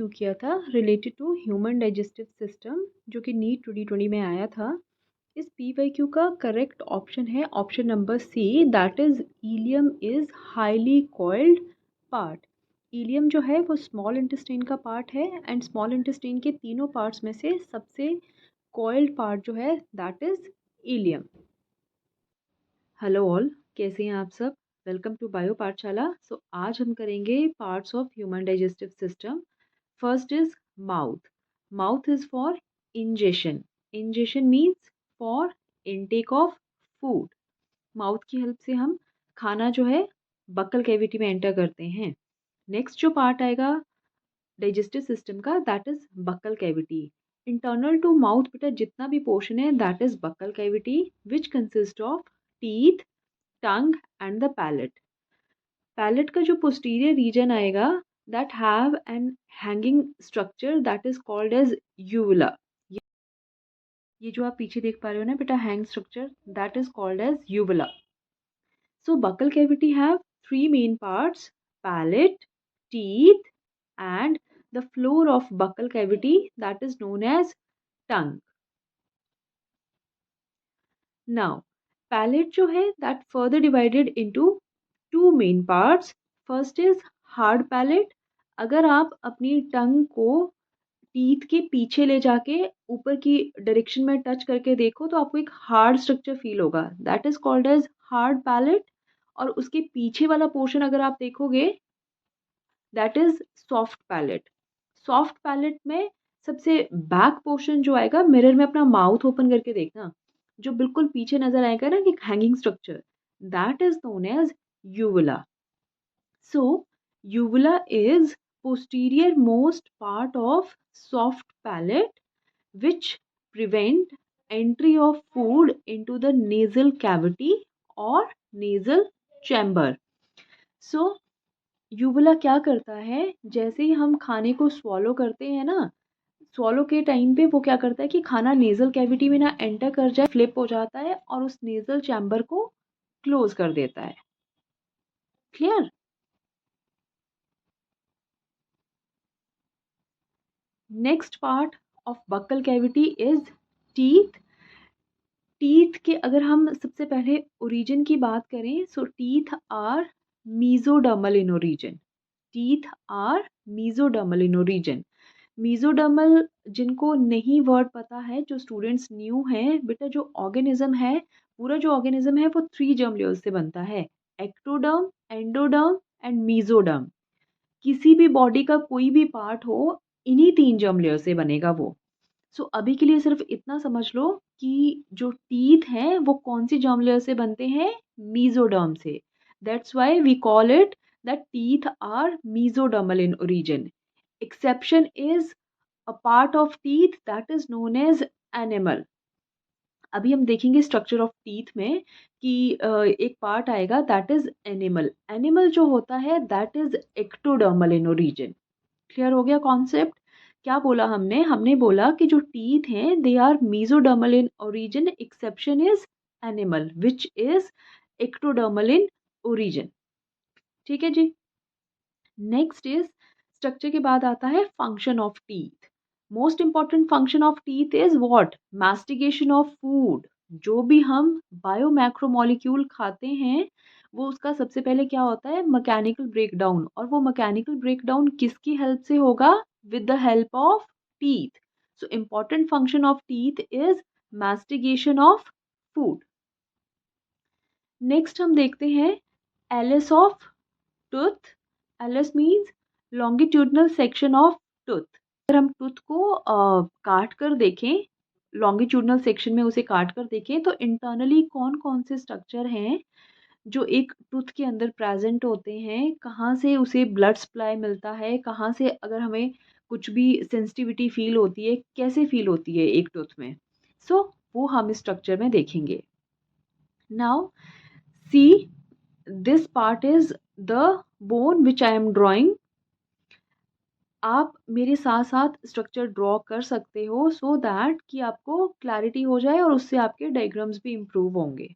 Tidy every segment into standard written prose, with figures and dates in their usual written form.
PYQ किया था related to human digestive system, जो कि नीट 2020 में आया था। इस पीवाईक्यू का करेक्ट ऑप्शन है option number C, that is ileum is highly coiled part. Ileum जो है वो स्मॉल इंटेस्टाइन का पार्ट है एंड स्मॉल इंटेस्टाइन के तीनों पार्ट्स में से सबसे कॉइल्ड पार्ट जो है that is ilium. Hello all, कैसे हैं आप सब? वेलकम टू बायो पाठशाला। सो आज हम करेंगे parts of human digestive system. First is mouth. Mouth is for ingestion. Ingestion means for intake of food. Mouth की हेल्प से हम खाना जो है बक्कल कैविटी में एंटर करते हैं। नेक्स्ट जो पार्ट आएगा डाइजेस्टिव सिस्टम का that is buccal cavity. Internal to mouth बेटा जितना भी पोर्शन है that is buccal cavity which consist of teeth, tongue and the palate. Palate का जो पोस्टीरियर रीजन आएगा that have an hanging structure that is called as uvula. ये जो आप पीछे देख पा रहे हो ना बेटा hang structure that is called as uvula. So buccal cavity have three main parts, palate, teeth and the floor of buccal cavity that is known as tongue. Now palate जो है that further divided into two main parts. First is hard palate. अगर आप अपनी टंग को teeth के पीछे ले जाके ऊपर की डायरेक्शन में टच करके देखो तो आपको एक हार्ड स्ट्रक्चर फील होगा that is called as hard palate. और उसके पीछे वाला पोर्शन अगर आप देखोगे that is soft palate. Soft palate में सबसे बैक पोर्शन जो आएगा, मिरर में अपना माउथ ओपन करके देखना, जो बिल्कुल पीछे नजर आएगा ना कि hanging structure that is known as uvula. So uvula is posterior most part of soft palate which prevent entry of food into the nasal cavity or nasal chamber. So uvula क्या करता है, जैसे ही हम खाने को स्वॉलो करते हैं ना, स्वॉलो के टाइम पे वो क्या करता है कि खाना नेजल कैविटी में ना एंटर कर जाए, फ्लिप हो जाता है और उस नेजल चैम्बर को क्लोज कर देता है। Clear? Next part of buccal cavity is teeth. Teeth के अगर हम सबसे पहले ओरिजिन की बात करें, so teeth are mesodermal in origin. Teeth are mesodermal in origin. Mesodermal जिनको नहीं वर्ड पता है, जो स्टूडेंट्स न्यू हैं, बेटा जो ऑर्गेनिज्म है, पूरा जो ऑर्गेनिज्म है वो 3 जर्म लेयर्स से बनता है, एक्टोडर्म, एंडोडर्म एंड मीजोडर्म। किसी भी बॉडी का कोई भी पार्ट हो, इन्हीं 3 जर्म लेयर से बनेगा वो। सो अभी के लिए सिर्फ इतना समझ लो कि जो टीथ हैं वो कौन सी जर्म लेयर से बनते हैं, मीजोडर्म से। That's why we call it that teeth are mesodermal in origin. Exception is a part of teeth that is known as enamel. अभी हम देखेंगे स्ट्रक्चर ऑफ टीथ में कि एक पार्ट आएगा दैट इज एनिमल। एनिमल जो होता है that is ectodermal in origin. Clear हो गया कॉन्सेप्ट? क्या बोला हमने? हमने बोला कि जो टीथ हैं they are mesodermal in origin, exception is enamel which is ectodermal in origin. ठीक है जी। नेक्स्ट इज स्ट्रक्चर के बाद आता है function of teeth. Most important function of teeth is what? Mastication of food. जो भी हम बायोमैक्रोमोलिक्यूल खाते हैं वो उसका सबसे पहले क्या होता है, मैकेनिकल ब्रेकडाउन। और वो मैकेनिकल ब्रेकडाउन किसकी हेल्प से होगा? With the help of teeth. So important function of teeth is mastication of food. Next हम देखते हैं L S of tooth. L S means longitudinal section of tooth. अगर हम टूथ को काट कर देखें, लॉन्गिट्यूडनल सेक्शन में उसे काट कर देखें, तो इंटरनली कौन कौन से स्ट्रक्चर हैं जो एक टूथ के अंदर प्रेजेंट होते हैं, कहाँ से उसे ब्लड सप्लाई मिलता है, कहाँ से अगर हमें कुछ भी सेंसिटिविटी फील होती है, कैसे फील होती है एक टूथ में। वो हम इस स्ट्रक्चर में देखेंगे। Now see, this part is the bone which I am drawing. आप मेरे साथ साथ स्ट्रक्चर ड्रॉ कर सकते हो सो दैट कि आपको क्लैरिटी हो जाए और उससे आपके डायग्राम्स भी इम्प्रूव होंगे।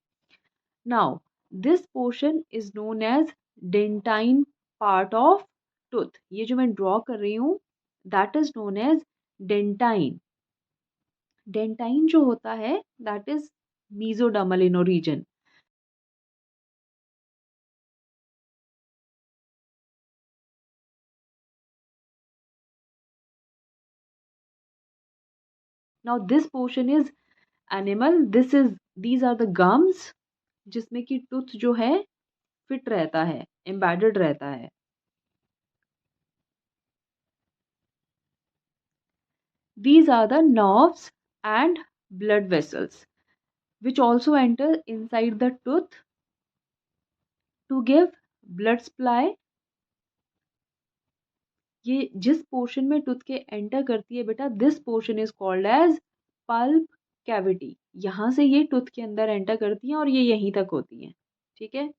Now this portion is known as dentine part of tooth. ये जो मैं ड्रॉ कर रही हूँ that is known as dentine. Dentine जो होता है that is mesodermal in origin. Now this portion is enamel. These are the gums जिसमें कि टूथ जो है फिट रहता है, एम्बेडेड रहता है. These are the nerves and blood vessels which also enter inside the tooth to give blood supply. ये जिस पोर्शन में टूथ के एंटर करती है बेटा, this portion is called as pulp cavity. यहाँ से ये टूथ के अंदर एंटर करती हैं और ये यहीं तक होती हैं. ठीक है.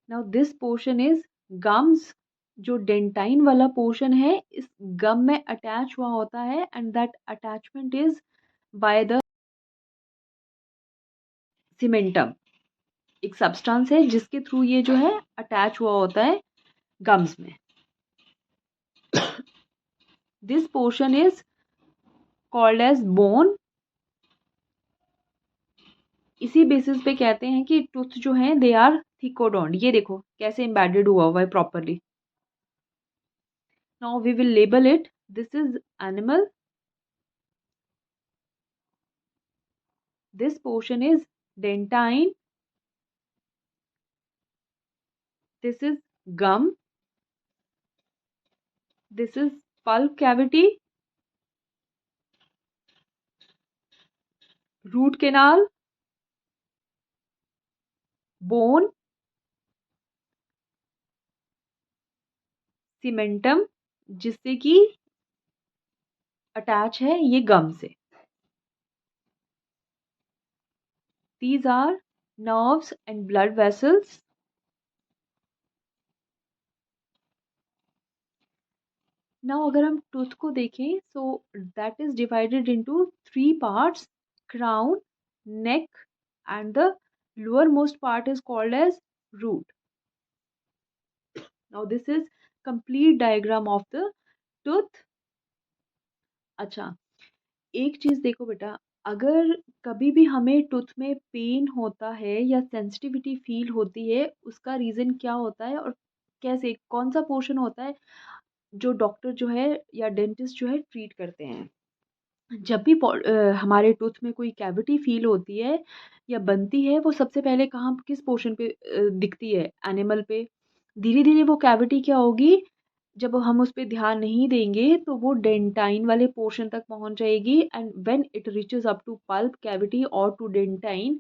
Now this portion is gums. जो डेंटाइन वाला पोर्शन है इस गम में अटैच हुआ होता है and that attachment is by the cementum. एक सब्सटेंस है जिसके थ्रू ये जो है अटैच हुआ होता है गम्स में. This portion is called as bone. इसी बेसिस पे कहते हैं कि टूथ जो है दे आर थिकोडोंट. ये देखो कैसे एम्बेडेड हुआ है properly. Now we will label it. This is enamel. This portion is dentine. This is gum. This is pulp cavity, root canal, bone, cementum जिससे कि अटैच है ये गम से. These are nerves and blood vessels. Now अगर हम tooth को देखें so that is divided into 3 parts. Crown, neck and the lower most part is called as root. Now this is complete diagram of the tooth. अच्छा, एक चीज देखो बेटा, अगर कभी भी हमें टूथ में पेन होता है या सेंसिटिविटी फील होती है, उसका रीजन क्या होता है और कैसे, कौन सा पोर्शन होता है जो डॉक्टर जो है या डेंटिस्ट जो है ट्रीट करते हैं. जब भी हमारे टूथ में कोई कैविटी फील होती है या बनती है, वो सबसे पहले कहाँ किस पोर्शन पे दिखती है? एनिमल पे. धीरे धीरे वो कैविटी क्या होगी, जब हम उस पर ध्यान नहीं देंगे तो वो डेंटाइन वाले पोर्शन तक पहुंच जाएगी and when it reaches up to pulp cavity और टू डेंटाइन,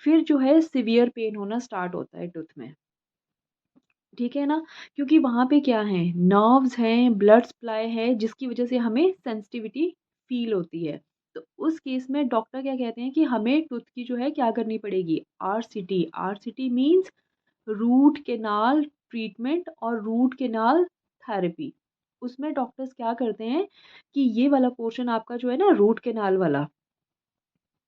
फिर जो है सिवियर पेन होना स्टार्ट होता है टूथ में. ठीक है ना. क्योंकि वहाँ पे क्या है, नर्व्स हैं, ब्लड सप्लाई है जिसकी वजह से हमें सेंसिटिविटी फील होती है. तो उस केस में डॉक्टर क्या कहते हैं कि हमें टूथ की जो है क्या करनी पड़ेगी, RCT. RCT means root canal treatment और रूट केनाल थेरेपी. उसमें डॉक्टर्स क्या करते हैं कि ये वाला पोर्शन आपका जो है ना रूट केनाल वाला,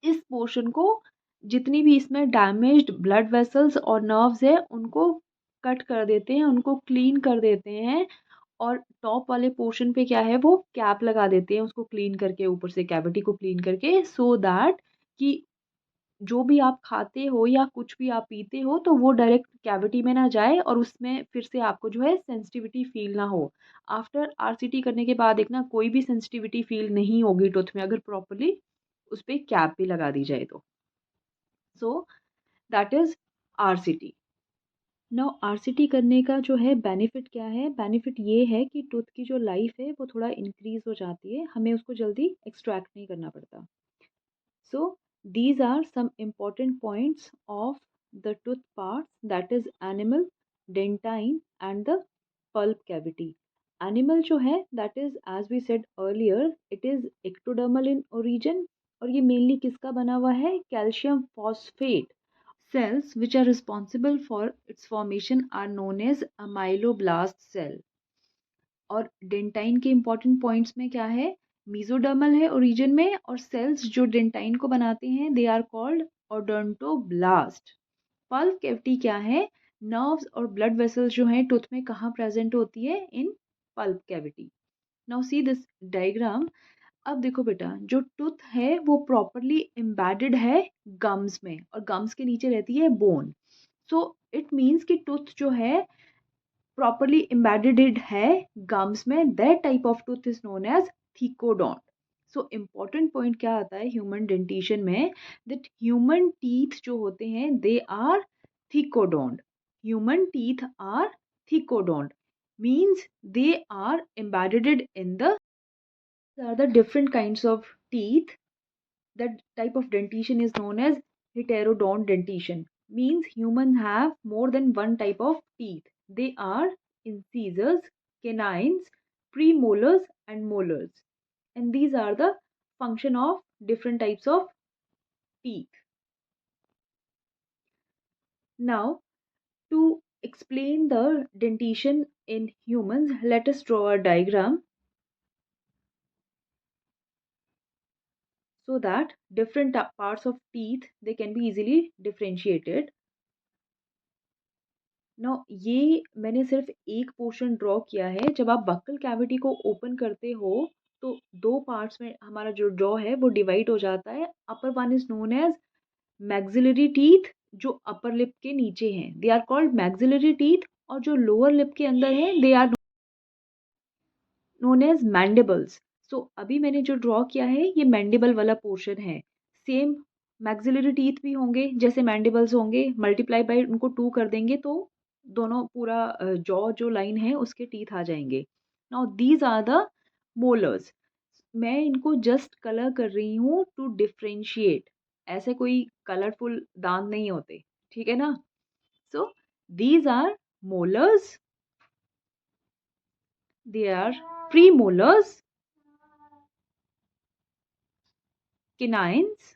इस पोर्शन को जितनी भी इसमें डैमेज्ड ब्लड वेसल्स और नर्व्स है उनको कट कर देते हैं, उनको क्लीन कर देते हैं. और टॉप वाले पोर्शन पे क्या है, वो कैप लगा देते हैं उसको क्लीन करके, ऊपर से कैविटी को क्लीन करके, सो दैट कि जो भी आप खाते हो या कुछ भी आप पीते हो तो वो डायरेक्ट कैविटी में ना जाए और उसमें फिर से आपको जो है सेंसिटिविटी फील ना हो. आफ्टर आरसीटी करने के बाद एक ना कोई भी सेंसिटिविटी फील नहीं होगी टूथ में, अगर प्रॉपरली उस पर कैप भी लगा दी जाए तो. So that is RCT. Now RCT करने का जो है बेनिफिट क्या है, बेनिफिट ये है कि टूथ की जो लाइफ है वो थोड़ा इंक्रीज हो जाती है, हमें उसको जल्दी एक्सट्रैक्ट नहीं करना पड़ता. So these are some important points of the tooth parts, that is animal, dentine and the pulp cavity. Animal जो है that is as we said earlier it is ectodermal in origin और ये mainly किसका बना हुआ है, calcium phosphate. Cells which are responsible for its formation are known as amyloblast cell. और dentine के इंपॉर्टेंट पॉइंट्स में क्या है, मीजोडर्मल है ओरिजिन में और सेल्स जो डेंटाइन को बनाते हैं they are called odontoblast. Pulp cavity क्या है? नर्व्स और ब्लड वेसल्स जो हैं टूथ में कहाँ प्रेजेंट होती है? In pulp cavity. Now see this diagram. अब देखो बेटा, जो टूथ है वो प्रॉपरली एम्बेडेड है गम्स में, और गम्स के नीचे रहती है बोन. सो इट मीन्स कि टूथ जो है प्रॉपरली एम्बेडेड है गम्स में. That type of tooth is known as thecodont. So important point क्या आता है ह्यूमन डेंटिशन में? दैट ह्यूमन टीथ जो होते हैं they are thecodont. Human teeth are thecodont means they are embedded in the are the different kinds of teeth. That type of dentition is known as heterodont dentition. Means human have more than one type of teeth. They are incisors, canines, premolars and molars. And these are the function of different types of teeth. Now, to explain the dentition in humans, let us draw a diagram so that different parts of teeth they can be easily differentiated. Now ये मैंने सिर्फ एक portion draw किया है. जब आप buccal cavity को open करते हो तो दो पार्ट्स में हमारा जो जॉ है वो डिवाइड हो जाता है. Upper one is known as maxillary teeth, जो अपर लिप के नीचे हैं, they are called maxillary teeth. और जो लोअर लिप के अंदर है they are known as mandibles. So अभी मैंने जो ड्रॉ किया है ये मैंडिबल वाला पोर्शन है. सेम मैक्सिलरी टीथ भी होंगे जैसे मैंडिबल्स होंगे, मल्टीप्लाई बाय उनको 2 कर देंगे तो दोनों पूरा जॉ जो लाइन है उसके टीथ आ जाएंगे. Now these are the molars. मैं इनको जस्ट कलर कर रही हूँ टू डिफ्रेंशिएट. ऐसे कोई कलरफुल दांत नहीं होते, ठीक है ना. So these are molars, they are premolars, canines,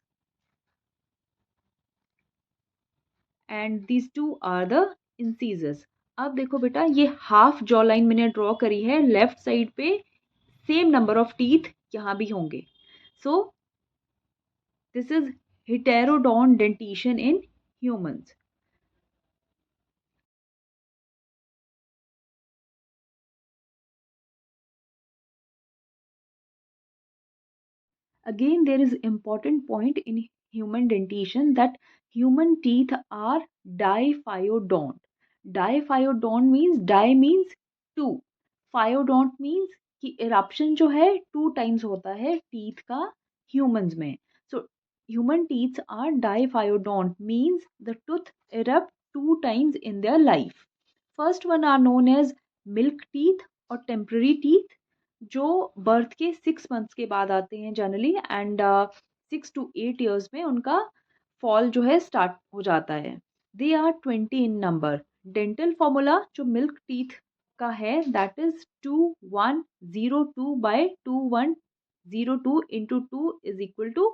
and these two are the incisors. अब देखो बेटा, ये हाफ जॉ लाइन मैंने ड्रॉ करी है. लेफ्ट साइड पे सेम नंबर ऑफ टीथ यहाँ भी होंगे. So this is heterodont dentition in humans. Again, there is important point in human dentition that human teeth are diphyodont. Diphyodont means di means two, phyodont means कि eruption जो है 2 times होता है teeth का humans में. So human teeth are diphyodont means the tooth erupt 2 times in their life. First one are known as milk teeth और temporary teeth, जो birth के 6 मंथ्स के बाद आते हैं जनरली. एंड 6 to 8 years में उनका फॉल जो है स्टार्ट हो जाता है. They are 20 in number. Dental formula जो मिल्क टीथ का है that is 2102 by 2102 into 2 is equal to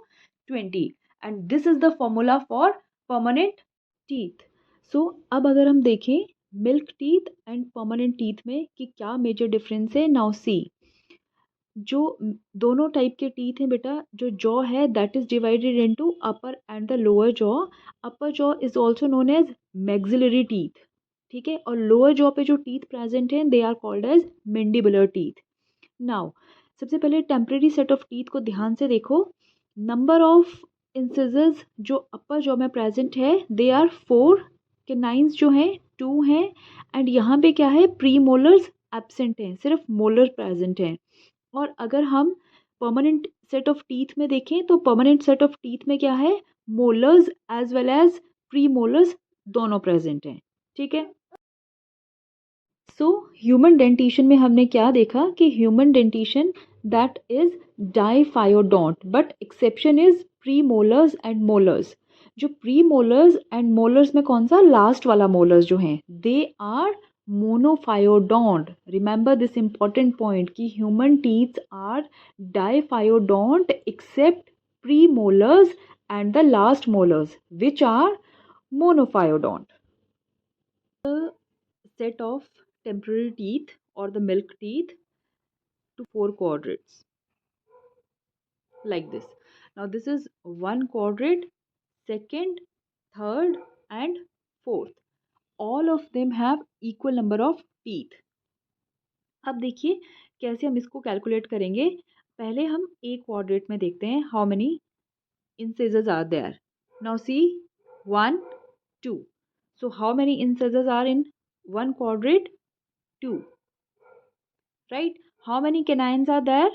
20. And this is the formula for permanent teeth. So अब अगर हम देखें milk teeth and permanent teeth में कि क्या मेजर डिफरेंस है. नाउ सी, जो दोनों टाइप के टीथ हैं बेटा, जो जॉ है that is divided into upper and the lower jaw. Upper jaw is also known as maxillary teeth, ठीक है. और लोअर जॉ पे जो टीथ प्रेजेंट हैं they are called as mandibular teeth. Now सबसे पहले टेम्परेरी सेट ऑफ टीथ को ध्यान से देखो. नंबर ऑफ इंसिजर्स जो अपर जॉ में प्रेजेंट है दे आर 4. कैनाइंस जो हैं 2 हैं. एंड यहाँ पे क्या है, प्री मोलर्स एब्सेंट हैं, सिर्फ मोलर प्रेजेंट हैं. और अगर हम परमानेंट सेट ऑफ टीथ में देखें तो परमानेंट सेट ऑफ टीथ में क्या है, molars as well as premolars दोनों प्रेजेंट हैं, ठीक है. सो ह्यूमन डेंटिशन में हमने क्या देखा कि human dentition that is diphyodont, but exception is premolars and molars. जो प्री मोलर्स एंड मोलर्स में कौन सा, लास्ट वाला मोलर्स जो हैं they are monophyodont. Remember this important point कि human teeth are diphyodont except premolars and the last molars which are monophyodont. The set of temporary teeth or the milk teeth to 4 quadrants like this. Now this is one quadrant, second, third and 4th. All of them have equal number of teeth. अब देखिए कैसे हम इसको calculate करेंगे. पहले हम एक quadrant में देखते हैं how many incisors are there. Now see 1, 2. So how many incisors are in one quadrant? 2. Right? How many canines are there?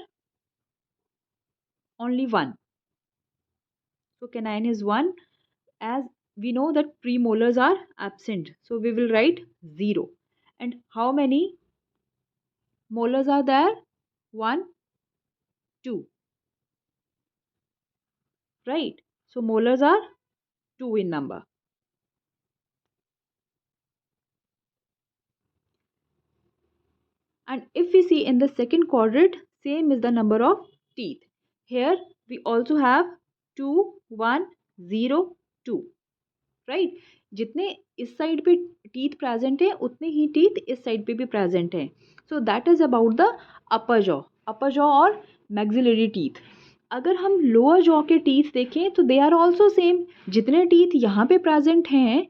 Only 1. So canine is 1. As we know that premolars are absent, so we will write 0. And how many molars are there? 1, 2. Right? So molars are 2 in number. And if we see in the second quadrant, same is the number of teeth. Here we also have 2, 1, 0, 2. Right? जितने इस side पे teeth present है उतने ही teeth इस side पे भी present हैं. सो that is about the upper jaw और मैक्सिलरी टीथ. अगर हम लोअर जॉ के टीथ देखें तो दे आर ऑल्सो सेम. जितने टीथ यहाँ पे प्रेजेंट हैं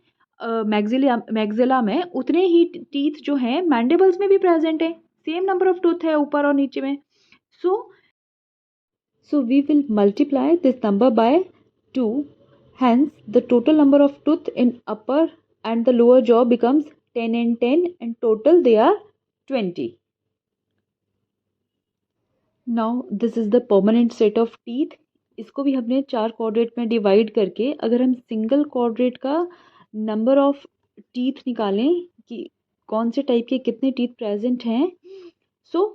मैक्सिला में उतने ही टीथ जो हैं मैंडिबल्स में भी प्रेजेंट हैं. सेम नंबर ऑफ टूथ है ऊपर और नीचे में. So we will multiply this number by 2. Hence the total number of tooth in upper and the lower jaw becomes 10 and 10, and total they are 20. Now this is the permanent set of teeth. इसको भी हमने 4 quadrant में divide करके अगर हम single quadrant का number of teeth निकालें कि कौन से टाइप के कितने टीथ प्रेजेंट हैं, सो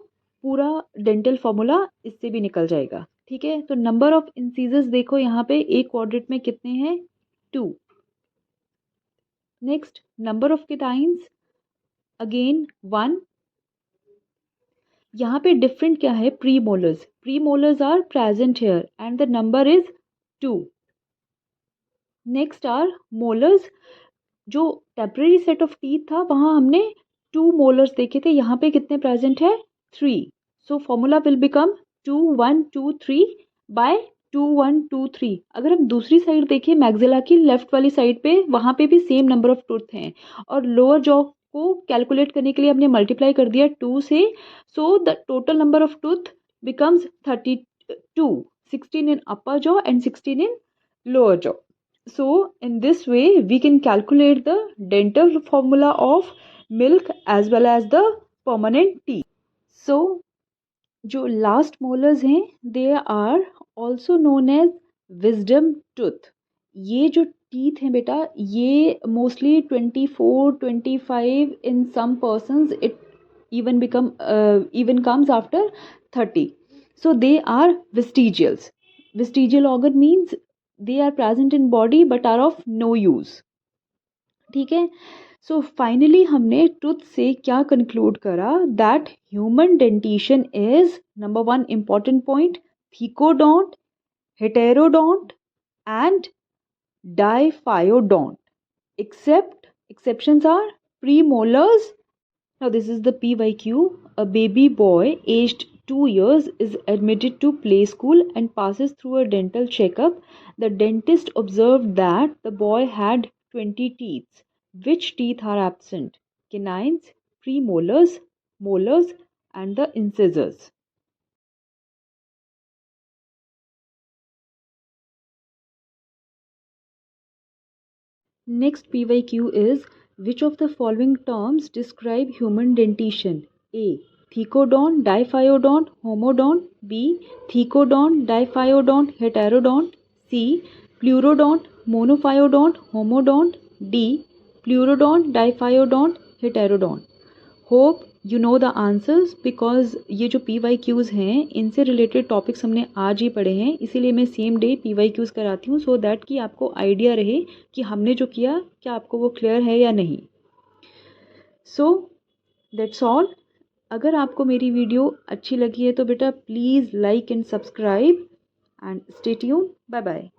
पूरा डेंटल फॉर्मूला इससे भी निकल जाएगा. ठीक है. तो नंबर ऑफ इंसीजर्स देखो यहाँ पे एक क्वाड्रेंट में कितने हैं? 2. Next number of canines again 1. यहाँ पे डिफरेंट क्या है? Premolars are present here and the number is 2. Next are molars. जो टेम्पररी सेट ऑफ टीथ था वहाँ हमने 2 मोलर्स देखे थे. यहाँ पे कितने प्रेजेंट है? 3. So formula will become 2, 1, 2, 3 by 2, 1, 2, 3. अगर हम दूसरी साइड देखें मैक्सिला की लेफ्ट वाली साइड पे, वहाँ पे भी सेम नंबर ऑफ टूथ हैं और लोअर जॉ को कैलकुलेट करने के लिए हमने मल्टीप्लाई कर दिया 2 से. So the total number of tooth becomes 32. 16 in upper jaw and 16 in lower jaw. So in this way we can calculate the dental formula of milk as well as the permanent teeth. So जो last molars हैं they are also known as wisdom tooth. ये जो teeth हैं बेटा ये mostly 24, 25 in some persons it even comes after 30. So they are vestigials. Vestigial organ means they are present in body but are of no use. ठीक है. So finally हमने truth से क्या कंक्लूड करा? That human dentition is number 1 important point thecodont, heterodont and diphyodont. Exceptions are premolars. Now this is the PYQ. A baby boy aged 2 years is admitted to play school and passes through a dental checkup. The dentist observed that the boy had 20 teeth. Which teeth are absent? Canines, premolars, molars and the incisors. Next PYQ is, which of the following terms describe human dentition? A. Thecodont, diphyodont, homodont. B. Thecodont, diphyodont, heterodont. C. Pleurodont, monophyodont, homodont. D. Pleurodont, diphyodont, heterodont. Hope you know the answers because ये जो PYQs हैं इनसे related topics हमने आज ही पढ़े हैं, इसीलिए मैं सेम डे PYQs कराती हूँ सो दैट कि आपको आइडिया रहे कि हमने जो किया क्या आपको वो क्लियर है या नहीं. So that's all. अगर आपको मेरी वीडियो अच्छी लगी है तो बेटा please like and subscribe and stay tune. Bye bye.